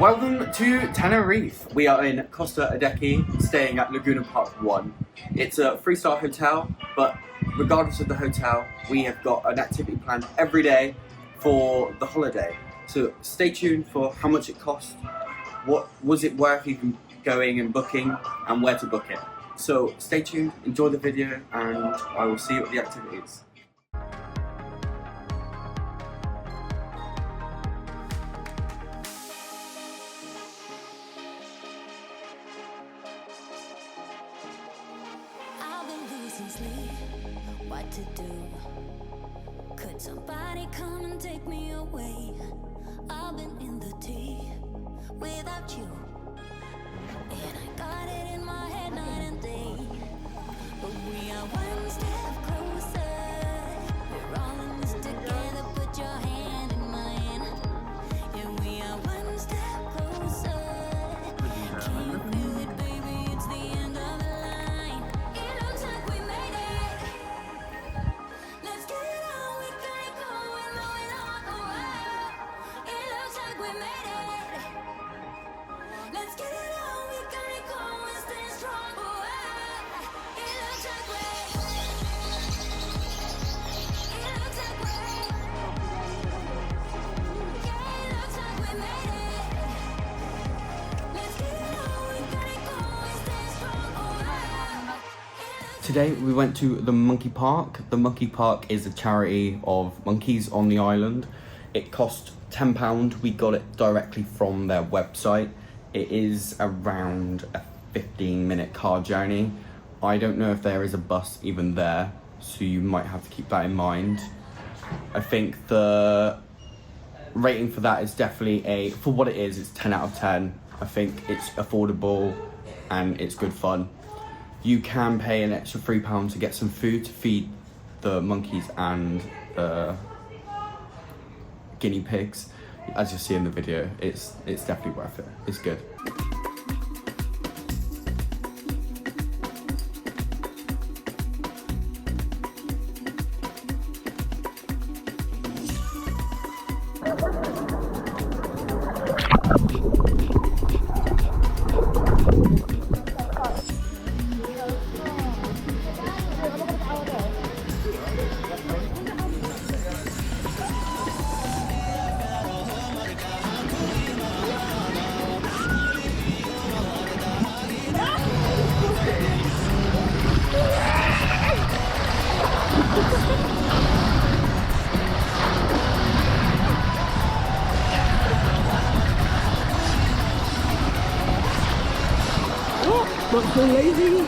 Welcome to Tenerife. We are in Costa Adeje, staying at Laguna Park 1. It's a 3-star hotel, but regardless of the hotel, we have got an activity planned every day for the holiday. So stay tuned for how much it cost, what was it worth even going and booking, and where to book it. So stay tuned, enjoy the video, and I will see you at the activities. What to do? Could somebody come and take me away? I've been in the deep without you, and I got it in my head night and day. But we are one step closer. We're all in this together. Put your hand in mine, and we are one step closer. Can you feel it, baby? It's the end of the line. It looks like we made it. Let's get it on. We got it going on. Oh, it looks like we made it. Let's get it on. We got it going. Stay strong. Oh, it looks like we. It looks like we. Yeah, it looks like we made it. Let's get it on. We got it going. Stay strong. Oh, Today we went to the Monkey Park. The Monkey Park is a charity of monkeys on the island. It cost £10. We got it directly from their website. It is around a 15-minute car journey. I don't know if there is a bus even there, so you might have to keep that in mind. I think the rating for that is definitely for what it is, it's 10 out of 10. I think it's affordable and it's good fun. You can pay an extra £3 to get some food to feed the monkeys and the guinea pigs. As you'll see in the video, it's definitely worth it. It's good. Not so lazy.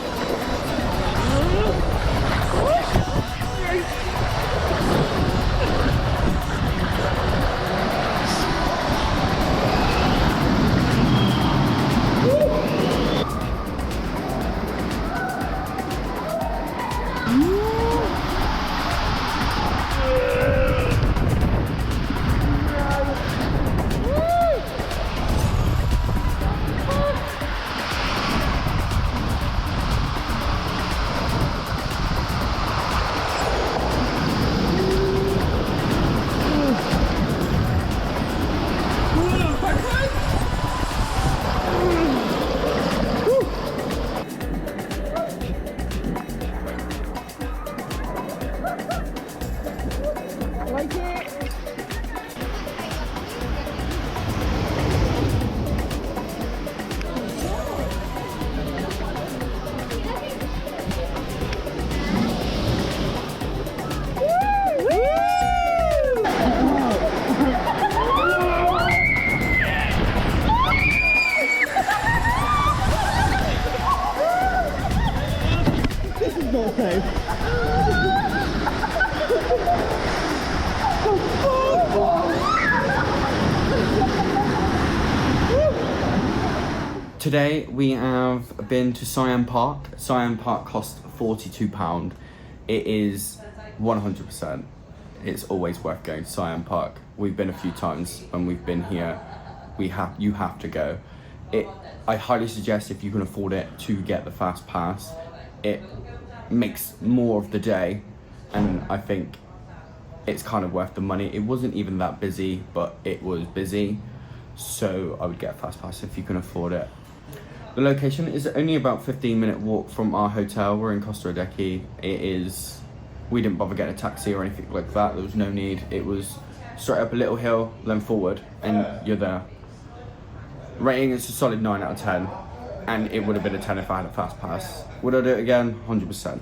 Today we have been to Siam Park. Siam Park cost £42. It is 100%. It's always worth going to Siam Park. We've been a few times when we've been here. You have to go. I highly suggest, if you can afford it, to get the fast pass. It makes more of the day, and I think it's kind of worth the money. It wasn't even that busy, but it was busy. so I would get a fast pass if you can afford it. The location is only about 15-minute walk from our hotel. We're in Costa Adeki. We didn't bother getting a taxi or anything like that. There was no need. It was straight up a little hill, then forward, and you're there. Rating is a solid 9 out of 10, and it would have been a 10 if I had a fast pass. Would I do it again? 100%.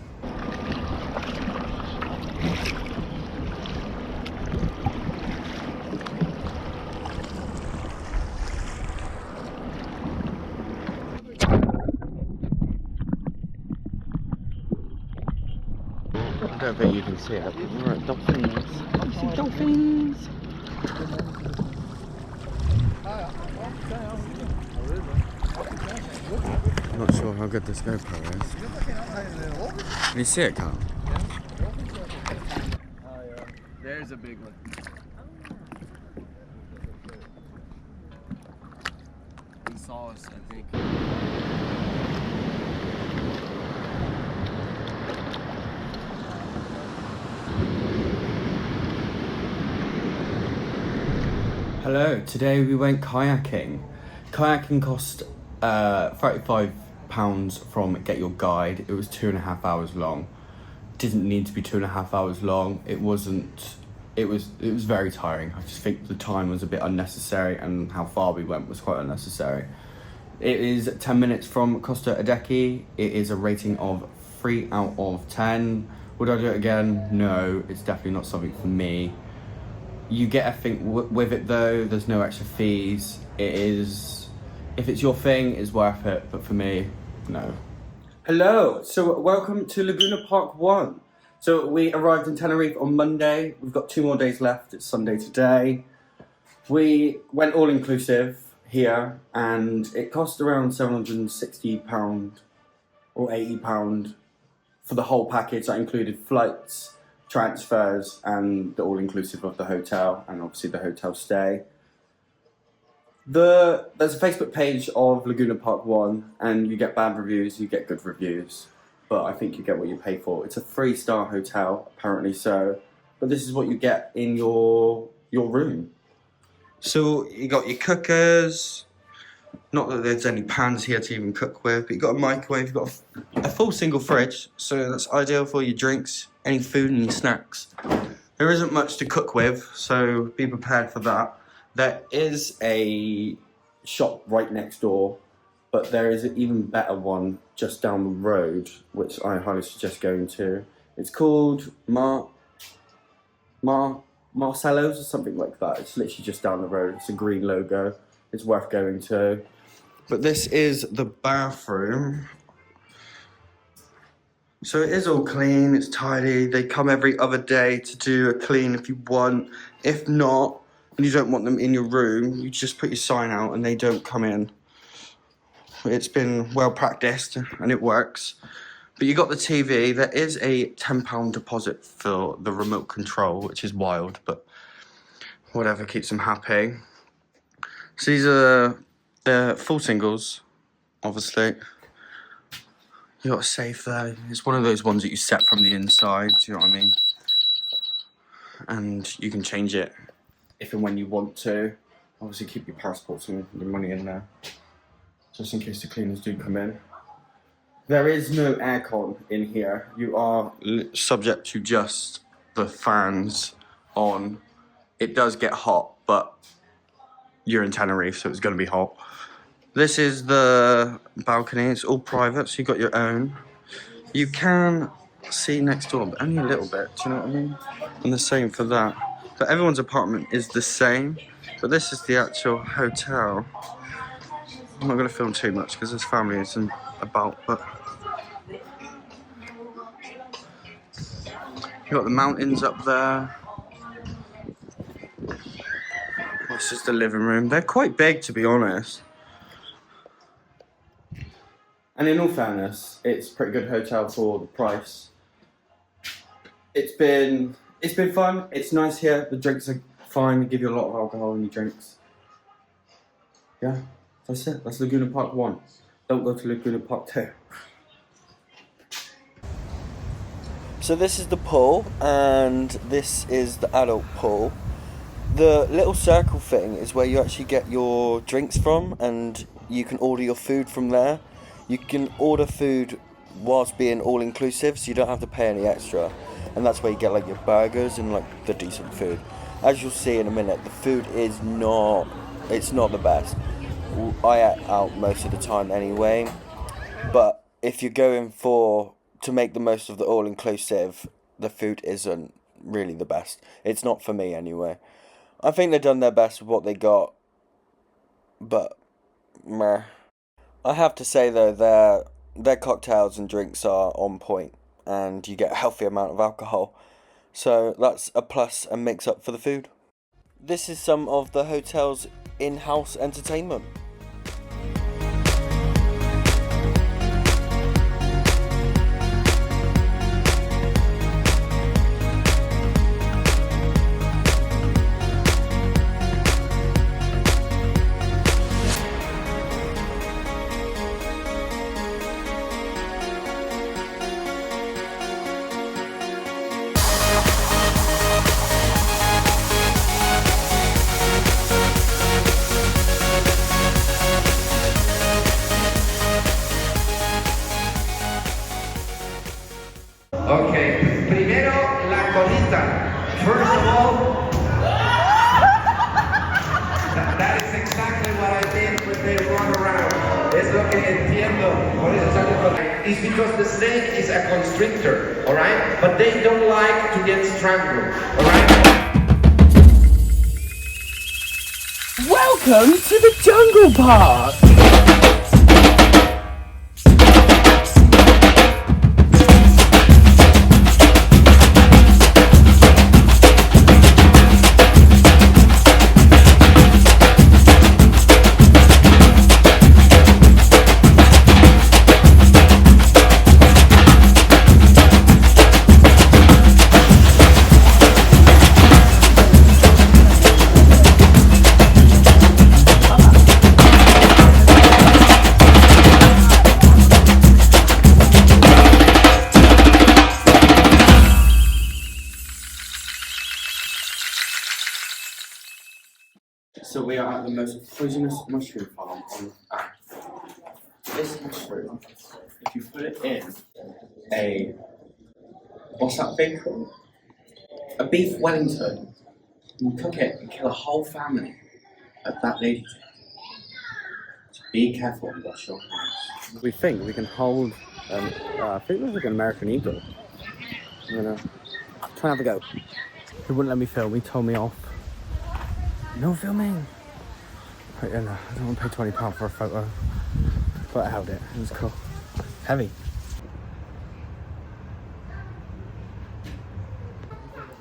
I don't think you can see it. We're at dolphins. I see dolphins. I'm not sure how good this GoPro is. Can you see it, Carl? There's a big one. He saw us, I think. Hello, today we went kayaking. Kayaking cost £35 from Get Your Guide. It was 2.5 hours long. Didn't need to be 2.5 hours long. It was very tiring. I just think the time was a bit unnecessary, and how far we went was quite unnecessary. It is 10 minutes from Costa Adeki. It is a rating of 3 out of 10. Would I do it again? No, it's definitely not something for me. You get everything with it though. There's no extra fees. If it's your thing, it's worth it, but for me, no. Hello, so welcome to Laguna Park 1. So we arrived in Tenerife on Monday. We've got 2 more days left. It's Sunday today. We went all inclusive here, and it cost around £760 or £80 for the whole package. That included flights, transfers, and the all-inclusive of the hotel, and obviously the hotel stay. There's a Facebook page of Laguna Park 1, and you get bad reviews, you get good reviews, but I think you get what you pay for. It's a 3-star hotel, apparently so, but this is what you get in your room. So you got your cookers, not that there's any pans here to even cook with, but you got a microwave, you've got a full single fridge, so that's ideal for your drinks, any food and your snacks. There isn't much to cook with, so be prepared for that. There is a shop right next door, but there is an even better one just down the road, which I highly suggest going to. It's called Marcelo's or something like that. It's literally just down the road. It's a green logo. It's worth going to. But this is the bathroom. So it is all clean, it's tidy. They come every other day to do a clean if you want. If not, and you don't want them in your room, you just put your sign out and they don't come in. It's been well practiced and it works. But you got the TV. There is a £10 deposit for the remote control, which is wild, but whatever keeps them happy. So these are the full singles, obviously. You got a safe there. It's one of those ones that you set from the inside, do you know what I mean? And you can change it if and when you want to. Obviously keep your passports and your money in there, just in case the cleaners do come in. There is no aircon in here. You are subject to just the fans on. It does get hot, but you're in Tenerife, so it's going to be hot. This is the balcony. It's all private, so you got your own. You can see next door, but only a little bit, do you know what I mean? And the same for that. But everyone's apartment is the same, but this is the actual hotel. I'm not going to film too much because there's family isn't about, but you got the mountains up there. This is the living room. They're quite big, to be honest. And in all fairness, it's a pretty good hotel for the price. It's been fun. It's nice here. The drinks are fine. They give you a lot of alcohol in your drinks. Yeah, that's it. That's Laguna Park 1. Don't go to Laguna Park 2. So this is the pool, and this is the adult pool. The little circle thing is where you actually get your drinks from, and you can order your food from there. You can order food whilst being all inclusive, so you don't have to pay any extra. And that's where you get like your burgers and like the decent food. As you'll see in a minute, the food is not, it's not the best. I eat out most of the time anyway, but if you're going for to make the most of the all inclusive, the food isn't really the best. It's not for me anyway. I think they've done their best with what they got, but meh. I have to say though, their cocktails and drinks are on point, and you get a healthy amount of alcohol, so that's a plus and makes up for the food. This is some of the hotel's in-house entertainment. Okay, primero la colita. First of all, that is exactly what I did when they run around. Es lo que entiendo. Por eso sale con. It's because the snake is a constrictor, all right? But they don't like to get strangled, all right? Welcome to the Jungle Park! So we are at the most poisonous mushroom farm on Earth. This mushroom, if you put it in what's that thing called? A beef Wellington, you cook it and kill a whole family of that lady. So be careful and wash your hands. We think we can hold, I think there's like an American eagle. I'm gonna try and have a go. He wouldn't let me film, he told me off. No filming. But yeah, no, I don't want to pay £20 for a photo. But I held it. It was cool. Heavy.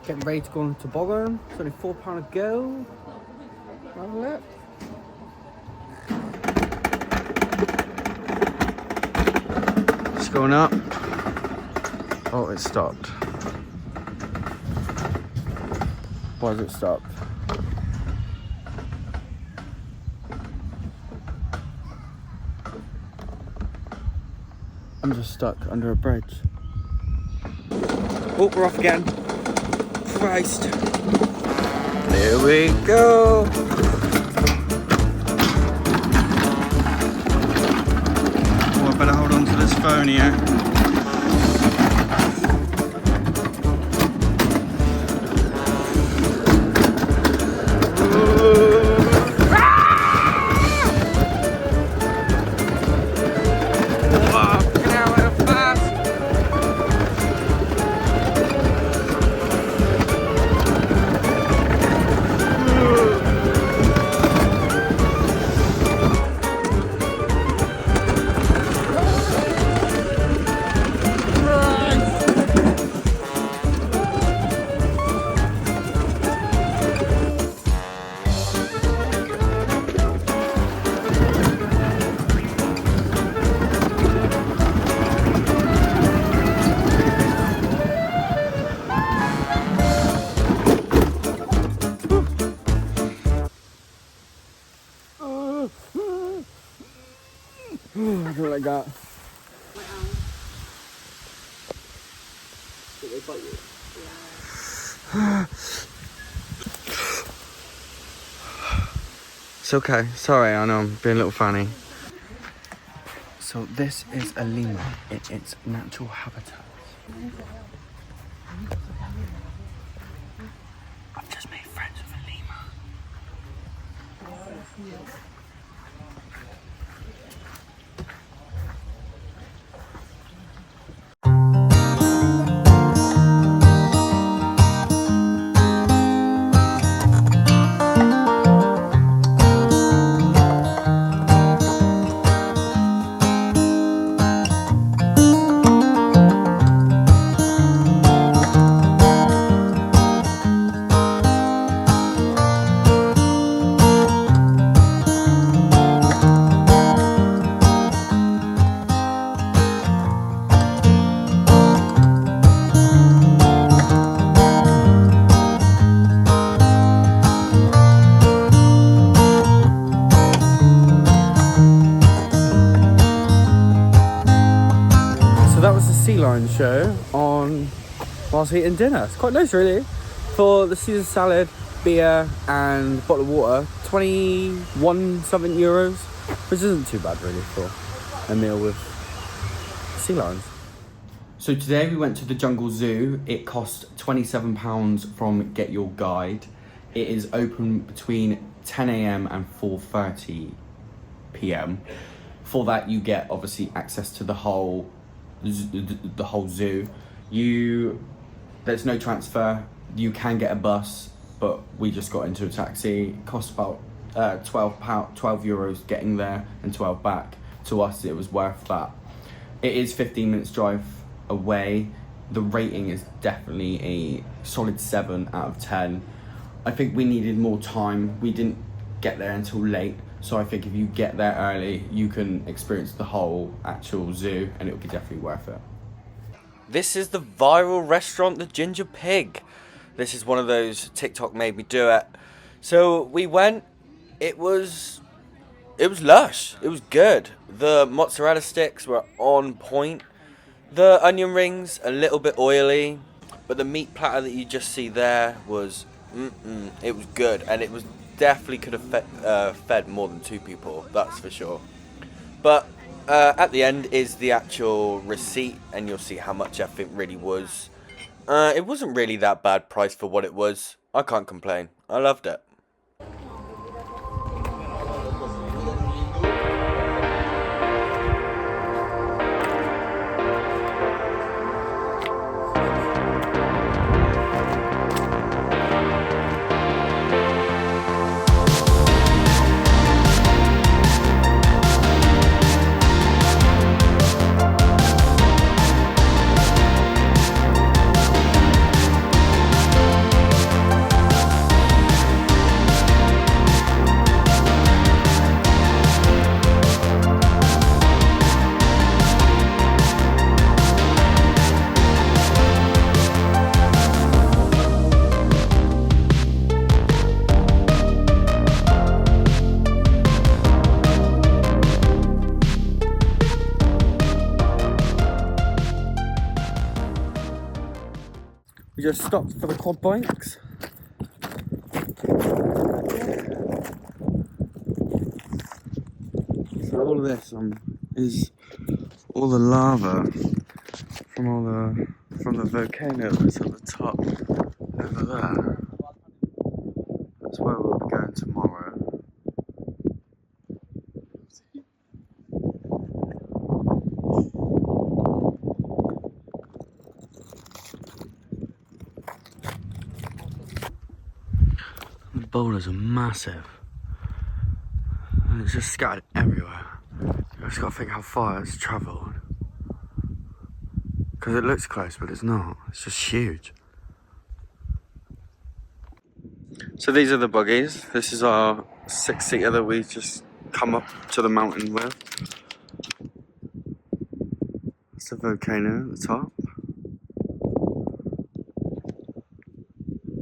Getting ready to go on the toboggan. It's only £4 a go. Have a look. It's going up. Oh, it stopped. Why has it stopped? I'm just stuck under a bridge. Oh, we're off again. Christ. There we go. Oh, I better hold on to this phone here. I don't like that. Did they bite you? It's okay. Sorry, I know I'm being a little funny. So this is a lemur in its natural habitat. I've just made friends with a lemur. So that was the sea lion show on whilst eating dinner. It's quite nice really. For the Caesar salad, beer and a bottle of water, 21 something euros, which isn't too bad really for a meal with sea lions. So today we went to the Jungle Zoo. It cost £27 from Get Your Guide. It is open between 10 AM and 4:30 PM. For that you get obviously access to the whole zoo. There's no transfer. You can get a bus, but we just got into a taxi. It cost about €12 getting there and 12 back. To us it was worth that. It is 15 minutes drive away. The rating is definitely a solid 7 out of 10. I think we needed more time. We didn't get there until late, so I think if you get there early you can experience the whole actual zoo and it will be definitely worth it. This is the viral restaurant, the Ginger Pig. This is one of those TikTok made me do it. So we went. It was lush. It was good. The mozzarella sticks were on point. The onion rings a little bit oily, but the meat platter that you just see there was it was good, and it was definitely could have fed more than 2 people. That's for sure. But at the end is the actual receipt, and you'll see how much everything really was. It wasn't really that bad price for what it was. I can't complain. I loved it. We just stopped for the quad bikes. So all of this is all the lava from the volcano that's at the top over there. That's where we'll be going tomorrow. The boulders are massive, and it's just scattered everywhere. You just gotta think how far it's travelled. Because it looks close, but it's not. It's just huge. So these are the buggies. This is our 6-seater that we just come up to the mountain with. It's the volcano at the top.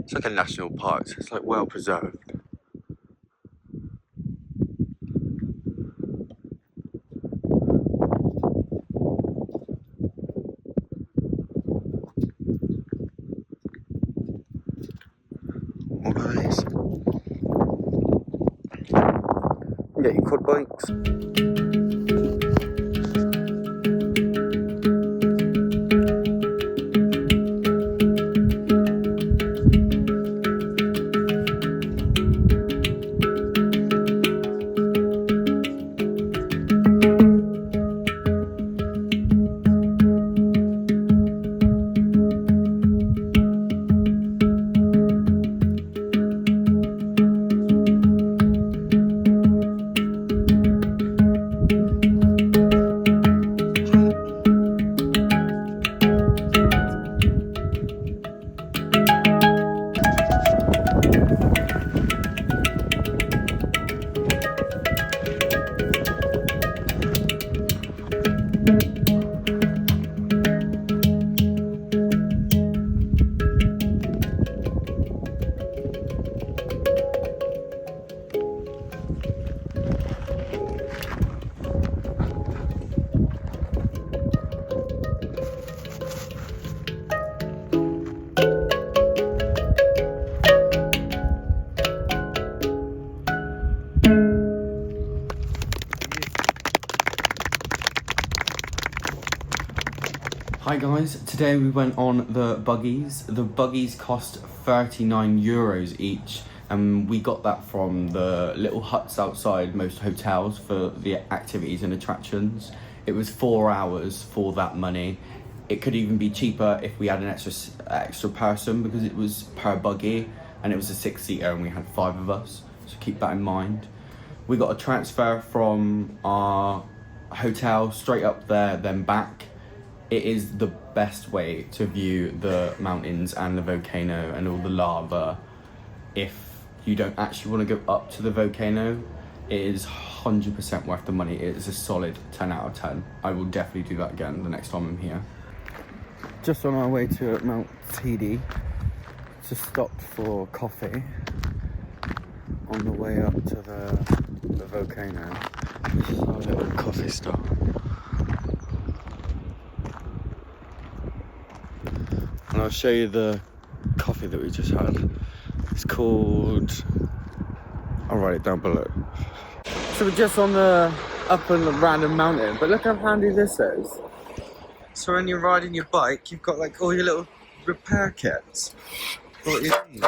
It's like a national park, so it's like well preserved. What are these? quad bikes. Hi guys, today we went on the buggies. The buggies cost 39 euros each, and we got that from the little huts outside most hotels for the activities and attractions. It was 4 hours for that money. It could even be cheaper if we had an extra person, because it was per buggy and it was a 6-seater and we had 5 of us, so keep that in mind. We got a transfer from our hotel straight up there, then back. It is the best way to view the mountains and the volcano and all the lava. If you don't actually want to go up to the volcano, it is 100% worth the money. It is a solid 10 out of 10. I will definitely do that again the next time I'm here. Just on our way to Mount Teide, just stopped for coffee on the way up to the volcano. This is our little coffee stop. And I'll show you the coffee that we just had. It's called... I'll write it down below. So we're just on the up on the random mountain, but look how handy this is. So when you're riding your bike, you've got like all your little repair kits for what you need.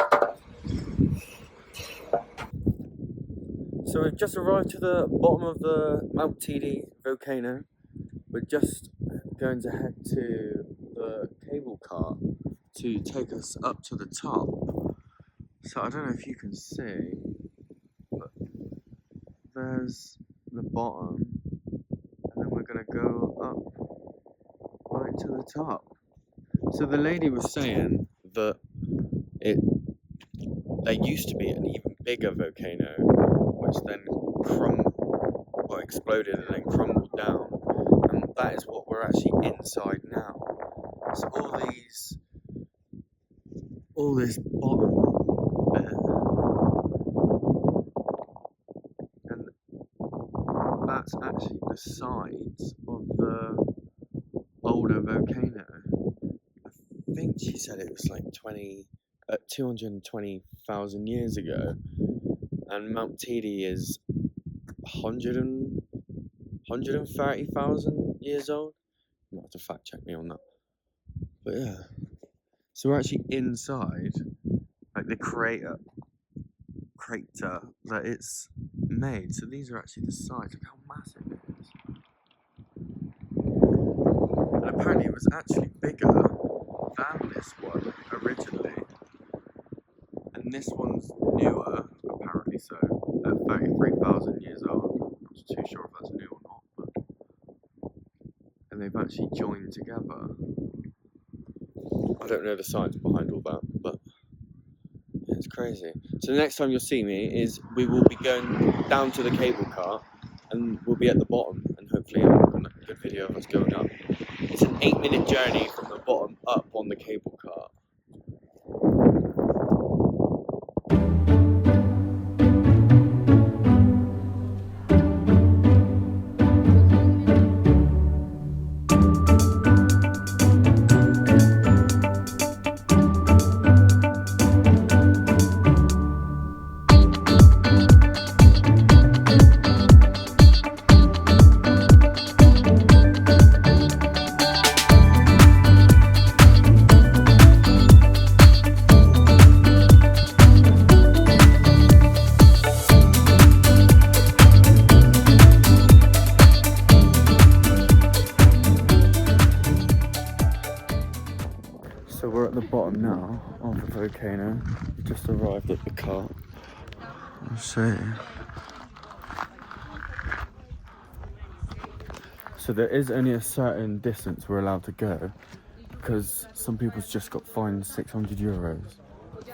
So we've just arrived to the bottom of the Mount Teide volcano. We're just going to head to the cable car to take us up to the top. So I don't know if you can see, but there's the bottom, and then we're gonna go up right to the top. So the lady was saying that there used to be an even bigger volcano, which then exploded and then crumbled down, and that is what we're actually inside now. So all this bottom bit, and that's actually the sides of the older volcano. I think she said it was like 220,000 years ago, and Mount Teide is 130,000 years old. You might have to fact check me on that. But yeah, so we're actually inside like the crater that it's made. So these are actually the sides. Look how massive it is. And apparently it was actually bigger than this one originally. And this one's newer, apparently so, at 33,000 years old. I'm not too sure if that's new or not, but... And they've actually joined together. I don't know the science behind all that, but it's crazy. So the next time you'll see me is we will be going down to the cable car, and we'll be at the bottom, and hopefully I'll have a good video of us going up. It's an 8-minute journey from the bottom up on the cable car. the bottom now of the volcano. We just arrived at the cart. Let's see. So there is only a certain distance we're allowed to go, because some people's just got fined €600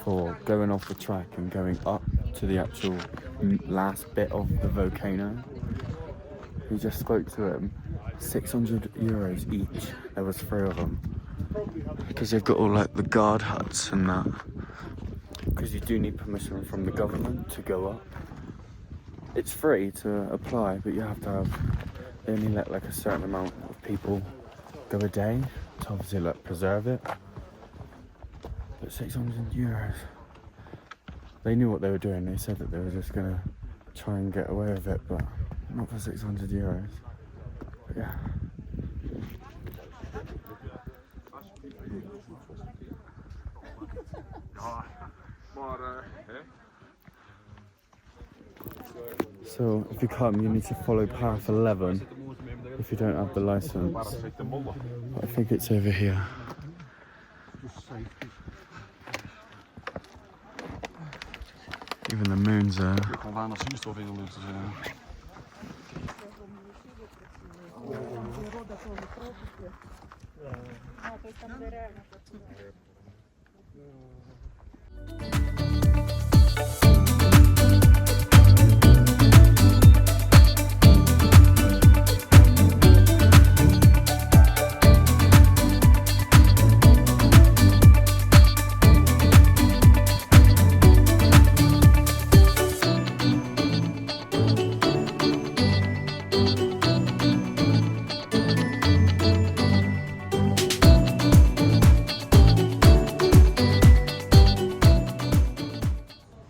for going off the track and going up to the actual last bit of the volcano. We just spoke to him. €600 each. There was 3 of them. Because they've got all like the guard huts and that. Because you do need permission from the government to go up. It's free to apply, but you have to have, they only let like a certain amount of people go a day to obviously like preserve it. But €600. They knew what they were doing. They said that they were just gonna try and get away with it, but not for €600. But yeah. So if you come, you need to follow path 11 if you don't have the license. But I think it's over here. Even the moon's there.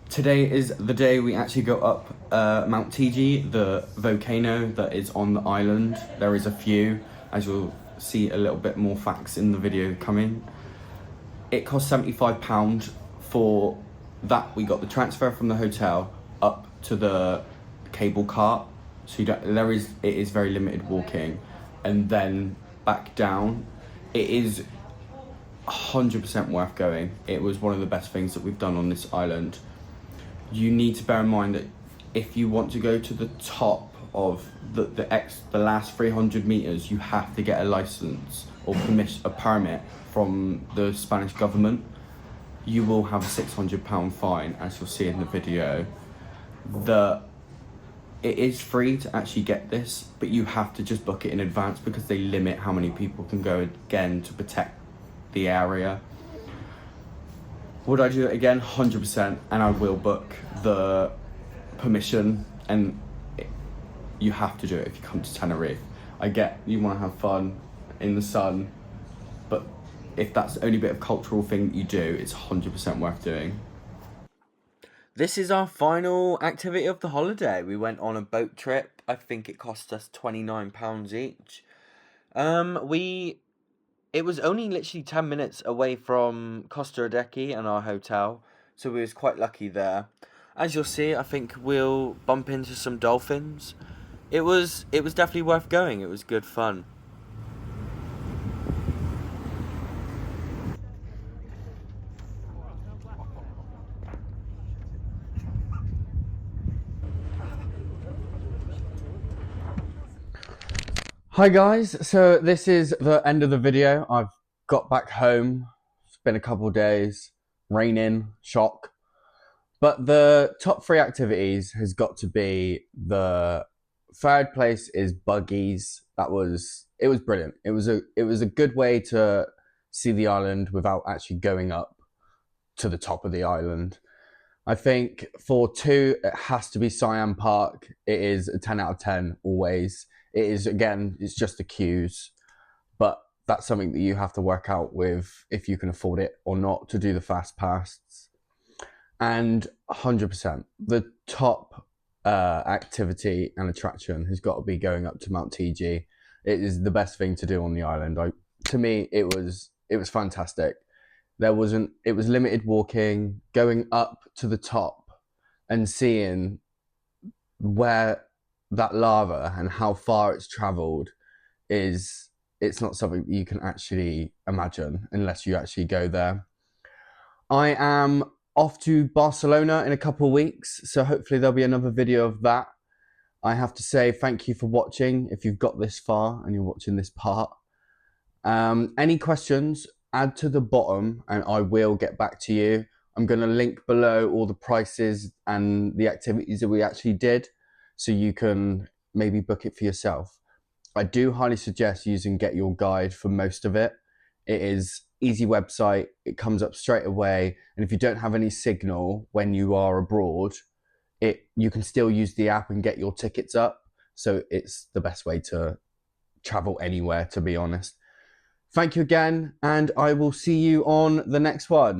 Today is the day we actually go up Mount Teide, the volcano that is on the island. There is a few, as you'll see a little bit more facts in the video coming. It cost £75 for that. We got the transfer from the hotel up to the cable cart, so you don't, it is very limited walking, and then back down. It is 100% worth going. It was one of the best things that we've done on this island. You need to bear in mind that if you want to go to the top of the last 300 meters, you have to get a license or a permit from the Spanish government. You will have a £600 fine, as you'll see in the video. It is free to actually get this, but you have to just book it in advance because they limit how many people can go again to protect the area. Would I do it again? 100%, and I will book the permission, and you have to do it if you come to Tenerife. I get you want to have fun in the sun, but if that's the only bit of cultural thing that you do, it's 100% worth doing. This is our final activity of the holiday. We went on a boat trip. I think it cost us £29 each. It was only literally 10 minutes away from Costa Adeki and our hotel, so we was quite lucky there. As you'll see, I think we'll bump into some dolphins. It was definitely worth going. It was good fun. Hi guys, so this is the end of the video. I've got back home. It's been a couple of days, raining, shock. But the top 3 activities has got to be, the third place is Buggies. It was brilliant. It was a good way to see the island without actually going up to the top of the island. I think for 2, it has to be Siam Park. It is a 10 out of 10 always. It is, again, it's just the queues, but that's something that you have to work out with if you can afford it or not to do the fast pass. And 100%, the top activity and attraction has got to be going up to Mount Teide. It is the best thing to do on the island. To me, it was fantastic. It was limited walking, going up to the top and seeing where that lava and how far it's traveled it's not something that you can actually imagine unless you actually go there. I am off to Barcelona in a couple of weeks, so hopefully there'll be another video of that. I have to say thank you for watching if you've got this far and you're watching this part. Any questions, add to the bottom and I will get back to you. I'm going to link below all the prices and the activities that we actually did, so you can maybe book it for yourself. I do highly suggest using Get Your Guide for most of it. It is easy website, it comes up straight away, and if you don't have any signal when you are abroad, you can still use the app and get your tickets up. So it's the best way to travel anywhere, to be honest. Thank you again, and I will see you on the next one.